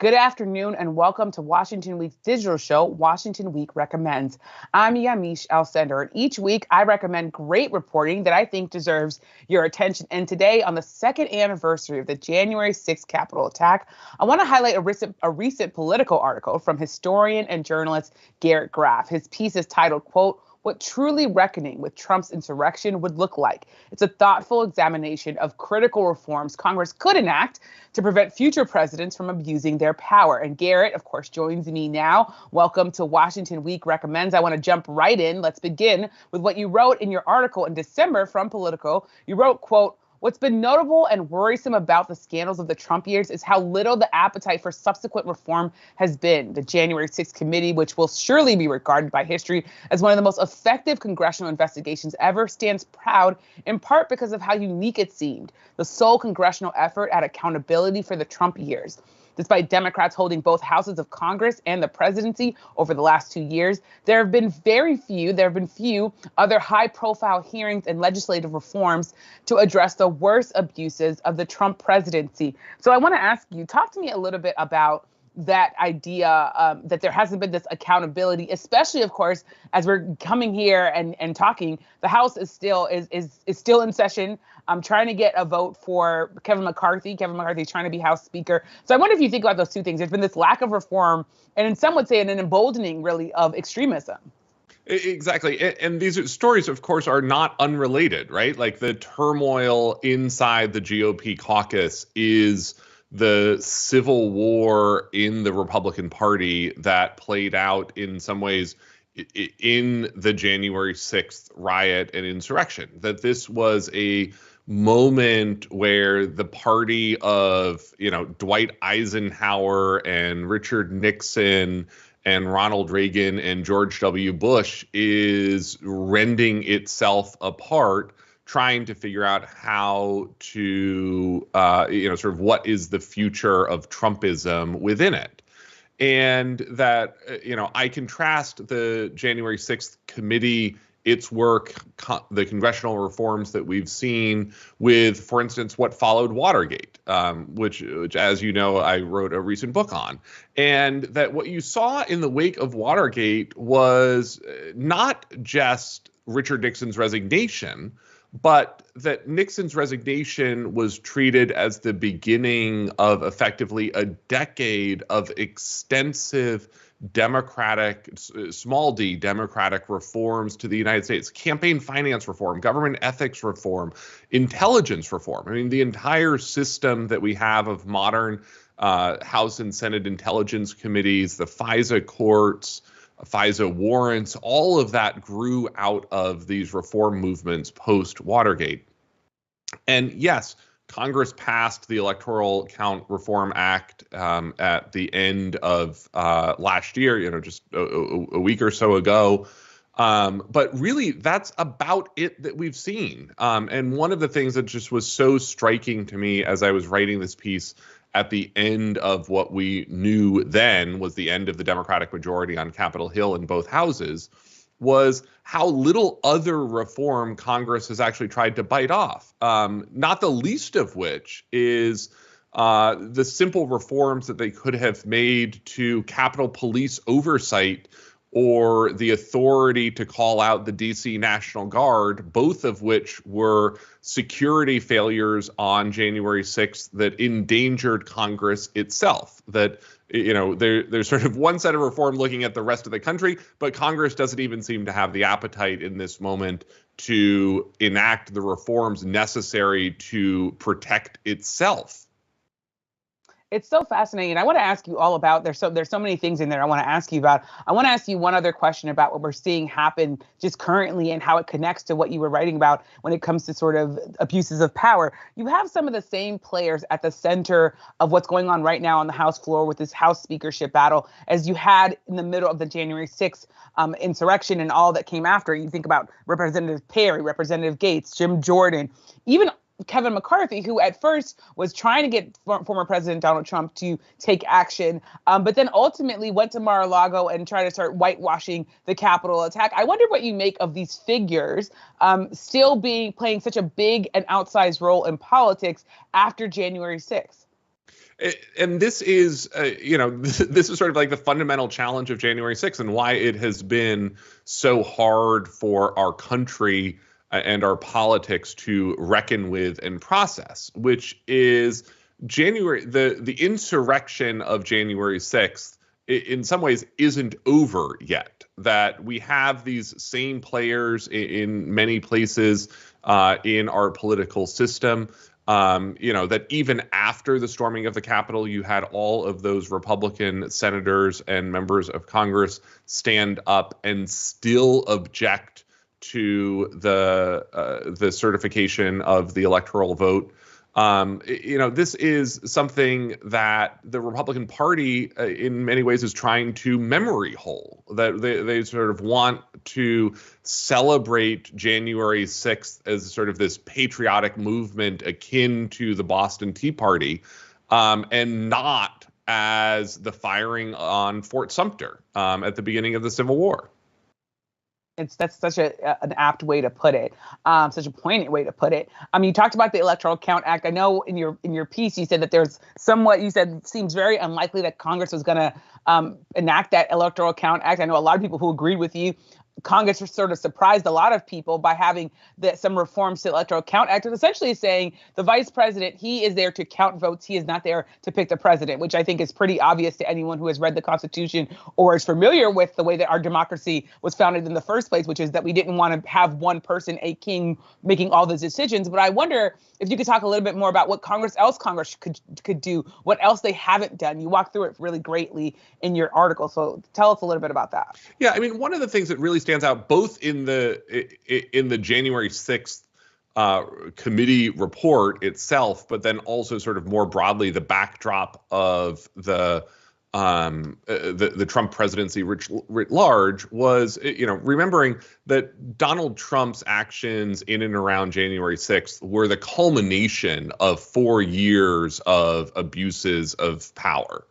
Good afternoon and welcome to Washington Week's digital show, Washington Week Recommends. I'm Yamiche Alcindor, and each week I recommend great reporting that I think deserves your attention. And today, on the second anniversary of the January 6th Capitol attack, I want to highlight a recent Politico article from historian and journalist Garrett Graff. His piece is titled, quote, "What truly reckoning with Trump's insurrection would look like." It's a thoughtful examination of critical reforms Congress could enact to prevent future presidents from abusing their power. And Garrett, of course, joins me now. Welcome to Washington Week Recommends. I want to jump right in. Let's begin with what you wrote in your article in December from Politico. You wrote, quote, "What's been notable and worrisome about the scandals of the Trump years is how little the appetite for subsequent reform has been. The January 6th committee, which will surely be regarded by history as one of the most effective congressional investigations ever, stands proud in part because of how unique it seemed, the sole congressional effort at accountability for the Trump years. Despite Democrats holding both houses of Congress and the presidency over the last 2 years, there have been few other high-profile hearings and legislative reforms to address the worst abuses of the Trump presidency." So I want to ask you, talk to me a little bit about that idea that there hasn't been this accountability, especially, of course, as we're coming here and talking. The House is still in session. I'm trying to get a vote for Kevin McCarthy. Kevin McCarthy is trying to be House Speaker. So I wonder if you think about those two things. There's been this lack of reform, and some would say an emboldening, really, of extremism. Exactly. And these stories, of course, are not unrelated, right? Like the turmoil inside the GOP caucus is the civil war in the Republican Party that played out in some ways in the January 6th riot and insurrection. That this was a moment where the party of, Dwight Eisenhower and Richard Nixon and Ronald Reagan and George W. Bush is rending itself apart, trying to figure out how to, sort of what is the future of Trumpism within it. And that, I contrast the January 6th committee, its work, the congressional reforms that we've seen with, for instance, what followed Watergate, which, as you know, I wrote a recent book on. And that what you saw in the wake of Watergate was not just Richard Nixon's resignation, but that Nixon's resignation was treated as the beginning of effectively a decade of extensive small d democratic reforms to the United States: campaign finance reform, government ethics reform, intelligence reform. I mean, the entire system that we have of modern House and Senate intelligence committees, the FISA courts, FISA warrants, all of that grew out of these reform movements post-Watergate. And yes, Congress passed the Electoral Count Reform Act at the end of last year, just a week or so ago. But really, that's about it that we've seen. And one of the things that just was so striking to me as I was writing this piece at the end of what we knew then was the end of the Democratic majority on Capitol Hill in both houses was how little other reform Congress has actually tried to bite off, not the least of which is the simple reforms that they could have made to Capitol Police oversight or the authority to call out the D.C. National Guard, both of which were security failures on January 6th that endangered Congress itself. That, there's sort of one set of reform looking at the rest of the country, but Congress doesn't even seem to have the appetite in this moment to enact the reforms necessary to protect itself. It's so fascinating. I want to ask you all about, there's so many things in there I want to ask you about. I want to ask you one other question about what we're seeing happen just currently and how it connects to what you were writing about when it comes to sort of abuses of power. You have some of the same players at the center of what's going on right now on the House floor with this House speakership battle as you had in the middle of the January 6th insurrection and all that came after. You think about Representative Perry, Representative Gates, Jim Jordan, even Kevin McCarthy, who at first was trying to get former President Donald Trump to take action, but then ultimately went to Mar-a-Lago and tried to start whitewashing the Capitol attack. I wonder what you make of these figures still playing such a big and outsized role in politics after January 6th. And this is, this is sort of like the fundamental challenge of January 6th and why it has been so hard for our country and our politics to reckon with and process, which is the insurrection of January 6th in some ways isn't over yet. That we have these same players in many places in our political system. That even after the storming of the Capitol, you had all of those Republican senators and members of Congress stand up and still object to the certification of the electoral vote. This is something that the Republican Party, in many ways, is trying to memory hole. That they sort of want to celebrate January 6th as sort of this patriotic movement akin to the Boston Tea Party, and not as the firing on Fort Sumter at the beginning of the Civil War. That's such an apt way to put it, such a poignant way to put it. You talked about the Electoral Count Act. I know in your piece you said that there's somewhat, you said, seems very unlikely that Congress was going to enact that Electoral Count Act. I know a lot of people who agreed with you. Congress sort of surprised a lot of people by having some reforms to the Electoral Count Act, and essentially saying the vice president, he is there to count votes. He is not there to pick the president, which I think is pretty obvious to anyone who has read the Constitution or is familiar with the way that our democracy was founded in the first place, which is that we didn't want to have one person, a king, making all those decisions. But I wonder if you could talk a little bit more about what Congress could do, what else they haven't done. You walk through it really greatly in your article. So tell us a little bit about that. Yeah, one of the things that really stands out both in the January 6th committee report itself, but then also sort of more broadly the backdrop of the Trump presidency writ large was, remembering that Donald Trump's actions in and around January 6th were the culmination of 4 years of abuses of power.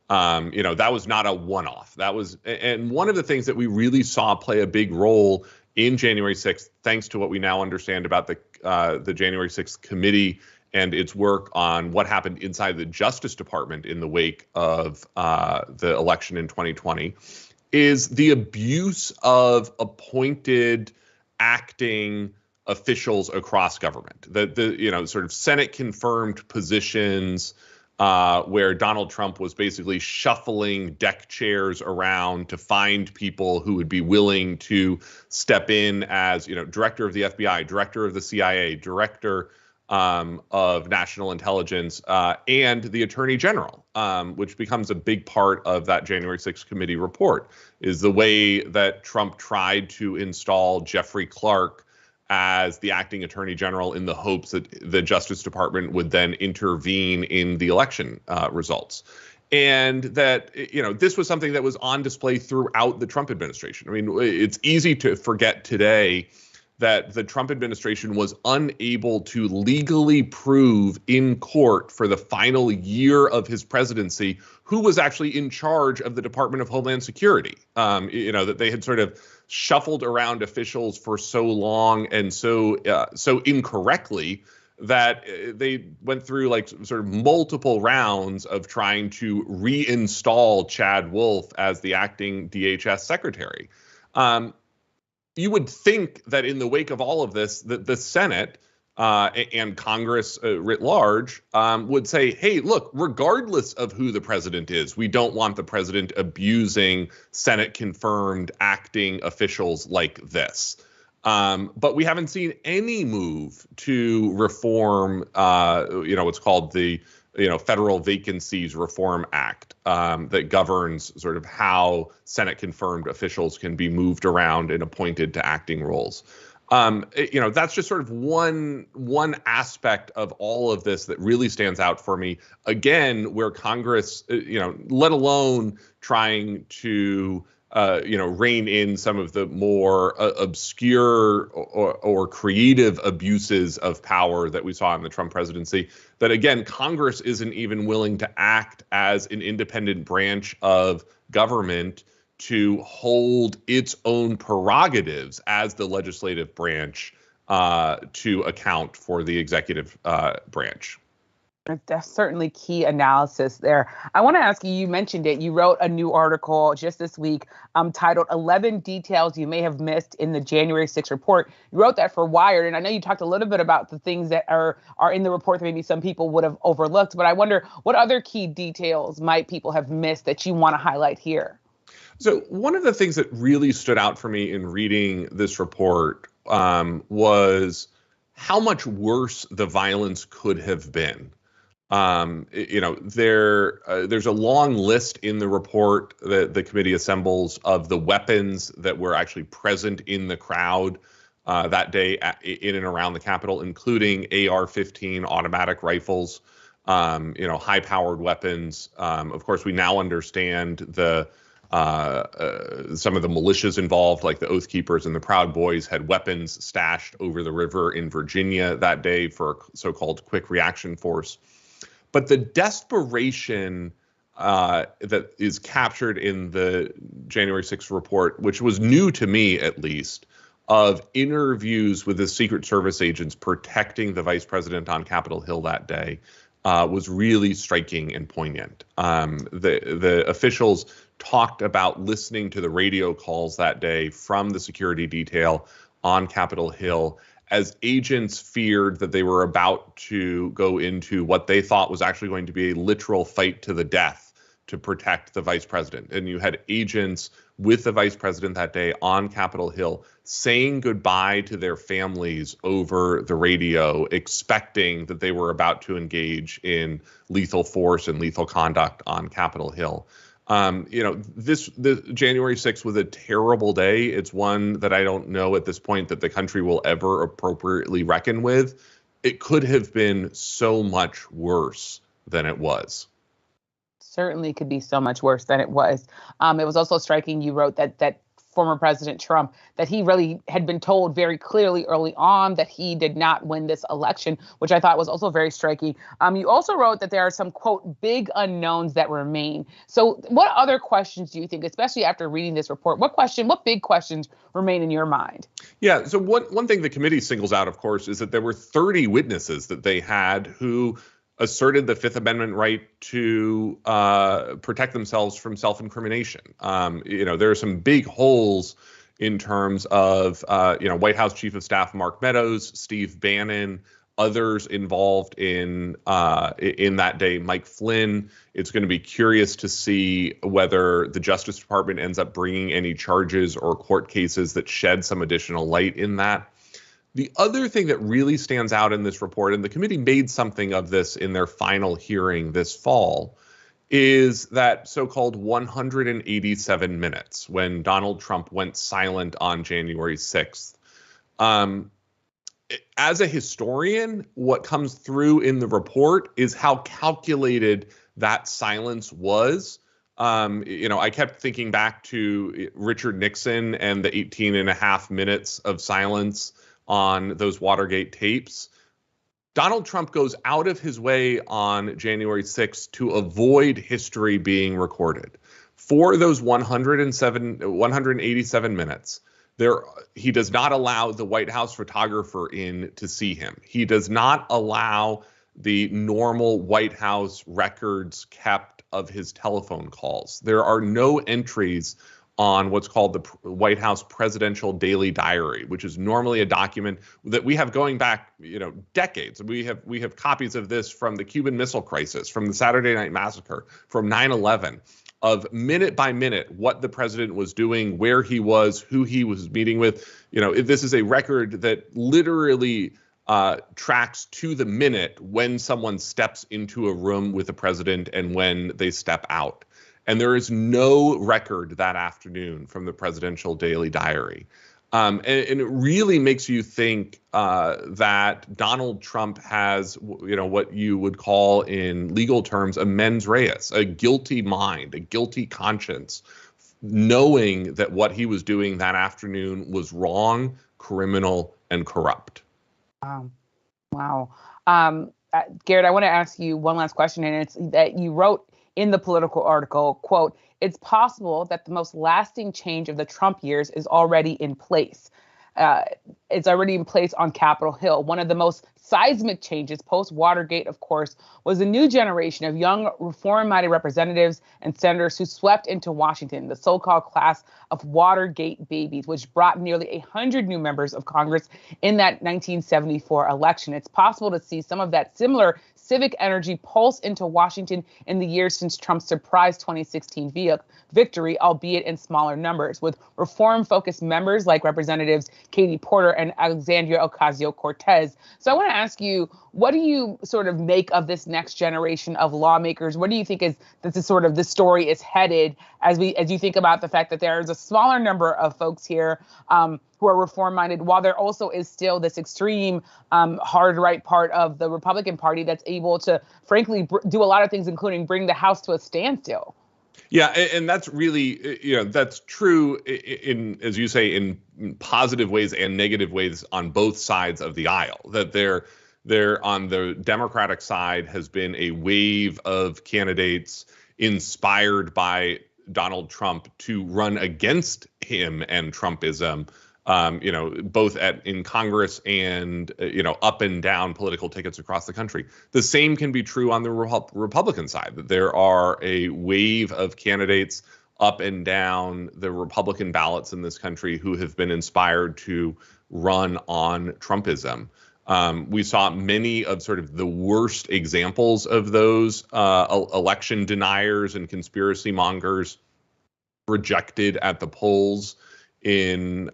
That was not a one-off. And one of the things that we really saw play a big role in January 6th, thanks to what we now understand about the January 6th committee and its work on what happened inside the Justice Department in the wake of the election in 2020, is the abuse of appointed acting officials across government. The sort of Senate confirmed positions where Donald Trump was basically shuffling deck chairs around to find people who would be willing to step in as, director of the FBI, director of the CIA, director of national intelligence, and the attorney general, which becomes a big part of that January 6th committee report, is the way that Trump tried to install Jeffrey Clark as the acting attorney general in the hopes that the Justice Department would then intervene in the election results. And that, this was something that was on display throughout the Trump administration. It's easy to forget today that the Trump administration was unable to legally prove in court for the final year of his presidency who was actually in charge of the Department of Homeland Security. That they had sort of shuffled around officials for so long and so incorrectly that they went through sort of multiple rounds of trying to reinstall Chad Wolf as the acting DHS secretary. You would think that in the wake of all of this, that the Senate and Congress writ large would say, hey, look, regardless of who the president is, we don't want the president abusing Senate-confirmed acting officials like this. But we haven't seen any move to reform, what's called the Federal Vacancies Reform Act that governs sort of how Senate-confirmed officials can be moved around and appointed to acting roles. That's just sort of one aspect of all of this that really stands out for me. Again, where Congress, let alone trying to rein in some of the more obscure or creative abuses of power that we saw in the Trump presidency, that again, Congress isn't even willing to act as an independent branch of government to hold its own prerogatives as the legislative branch to account for the executive branch. That's certainly key analysis there. I want to ask you, you mentioned it. You wrote a new article just this week titled 11 Details You May Have Missed in the January 6th Report. You wrote that for Wired. And I know you talked a little bit about the things that are in the report that maybe some people would have overlooked. But I wonder what other key details might people have missed that you want to highlight here? So one of the things that really stood out for me in reading this report was how much worse the violence could have been. There's a long list in the report that the committee assembles of the weapons that were actually present in the crowd that day in and around the Capitol, including AR-15 automatic rifles, high-powered weapons. Of course, we now understand some of the militias involved, like the Oath Keepers and the Proud Boys, had weapons stashed over the river in Virginia that day for a so-called quick reaction force. But the desperation that is captured in the January 6th report, which was new to me at least, of interviews with the Secret Service agents protecting the vice president on Capitol Hill that day, was really striking and poignant. The officials talked about listening to the radio calls that day from the security detail on Capitol Hill as agents feared that they were about to go into what they thought was actually going to be a literal fight to the death to protect the vice president. And you had agents with the vice president that day on Capitol Hill saying goodbye to their families over the radio, expecting that they were about to engage in lethal force and lethal conduct on Capitol Hill. This January 6th was a terrible day. It's one that I don't know at this point that the country will ever appropriately reckon with. It could have been so much worse than it was. Certainly could be so much worse than it was. It was also striking. You wrote that former President Trump, that he really had been told very clearly early on that he did not win this election, which I thought was also very striking. You also wrote that there are some, quote, big unknowns that remain. So what other questions do you think, especially after reading this report, what big questions remain in your mind? Yeah, so one thing the committee singles out, of course, is that there were 30 witnesses that they had who asserted the Fifth Amendment right to protect themselves from self-incrimination. There are some big holes in terms of, White House Chief of Staff Mark Meadows, Steve Bannon, others involved in that day, Mike Flynn. It's going to be curious to see whether the Justice Department ends up bringing any charges or court cases that shed some additional light in that. The other thing that really stands out in this report, and the committee made something of this in their final hearing this fall, is that so-called 187 minutes when Donald Trump went silent on January 6th. As a historian, what comes through in the report is how calculated that silence was. I kept thinking back to Richard Nixon and the 18 and a half minutes of silence on those Watergate tapes. Donald Trump goes out of his way on January 6th to avoid history being recorded. For those 187 minutes, he does not allow the White House photographer in to see him. He does not allow the normal White House records kept of his telephone calls. There are no entries on what's called the White House Presidential Daily Diary, which is normally a document that we have going back, decades. We have copies of this from the Cuban Missile Crisis, from the Saturday Night Massacre, from 9/11, of minute by minute what the president was doing, where he was, who he was meeting with. This is a record that literally tracks to the minute when someone steps into a room with the president and when they step out. And there is no record that afternoon from the Presidential Daily Diary. And it really makes you think that Donald Trump has, what you would call in legal terms a mens res, a guilty mind, a guilty conscience, knowing that what he was doing that afternoon was wrong, criminal, and corrupt. Wow. Garrett, I want to ask you one last question, and it's that you wrote in the Political article, quote, "It's possible that the most lasting change of the Trump years is already in place." is already in place on Capitol Hill. One of the most seismic changes post-Watergate, of course, was a new generation of young reform-minded representatives and senators who swept into Washington, the so-called class of Watergate babies, which brought nearly 100 new members of Congress in that 1974 election. It's possible to see some of that similar civic energy pulse into Washington in the years since Trump's surprise 2016 victory, albeit in smaller numbers, with reform-focused members like Representatives Katie Porter and Alexandria Ocasio-Cortez. So I want to ask you, what do you sort of make of this next generation of lawmakers? What do you think is the story is headed as you think about the fact that there is a smaller number of folks here who are reform-minded, while there also is still this extreme hard right part of the Republican Party that's able to, frankly, do a lot of things, including bring the House to a standstill? Yeah, and that's really, that's true in, as you say, in positive ways and negative ways on both sides of the aisle. That there on the Democratic side has been a wave of candidates inspired by Donald Trump to run against him and Trumpism, both in Congress and, up and down political tickets across the country. The same can be true on the Republican side, that there are a wave of candidates up and down the Republican ballots in this country who have been inspired to run on Trumpism. We saw many of sort of the worst examples of those election deniers and conspiracy mongers rejected at the polls in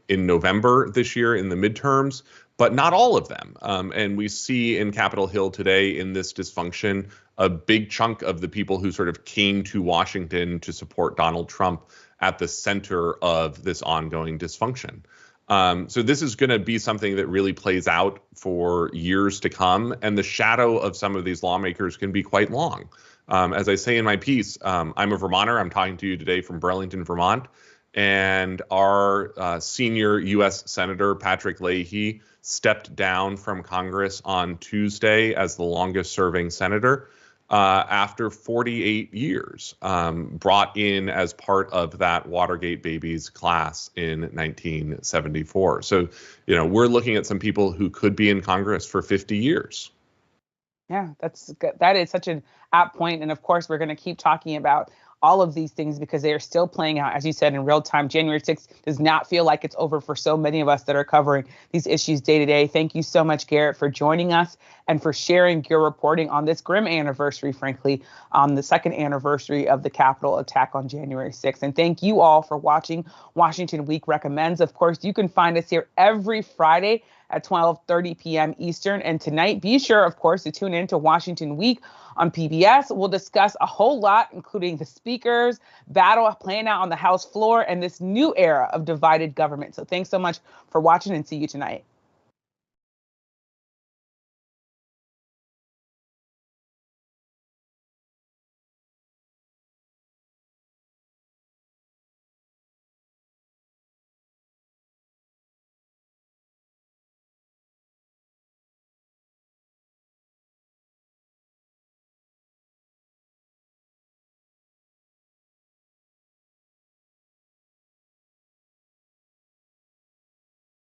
November this year in the midterms, but not all of them. And we see in Capitol Hill today in this dysfunction, a big chunk of the people who sort of came to Washington to support Donald Trump at the center of this ongoing dysfunction. So this is going to be something that really plays out for years to come. And the shadow of some of these lawmakers can be quite long. As I say in my piece, I'm a Vermonter. I'm talking to you today from Burlington, Vermont. And our senior U.S. Senator, Patrick Leahy, stepped down from Congress on Tuesday as the longest serving senator after 48 years, brought in as part of that Watergate babies class in 1974. So, we're looking at some people who could be in Congress for 50 years. Yeah, that is such an apt point. And of course, we're going to keep talking about all of these things because they are still playing out, as you said, in real time. January 6th does not feel like it's over for so many of us that are covering these issues day to day. Thank you so much, Garrett, for joining us and for sharing your reporting on this grim anniversary, frankly, on the second anniversary of the Capitol attack on January 6th. And thank you all for watching Washington Week Recommends. Of course, you can find us here every Friday at 12:30 p.m. Eastern. And tonight, be sure, of course, to tune in to Washington Week on PBS. We'll discuss a whole lot, including the speakers battle playing out on the House floor and this new era of divided government. So thanks so much for watching and see you tonight.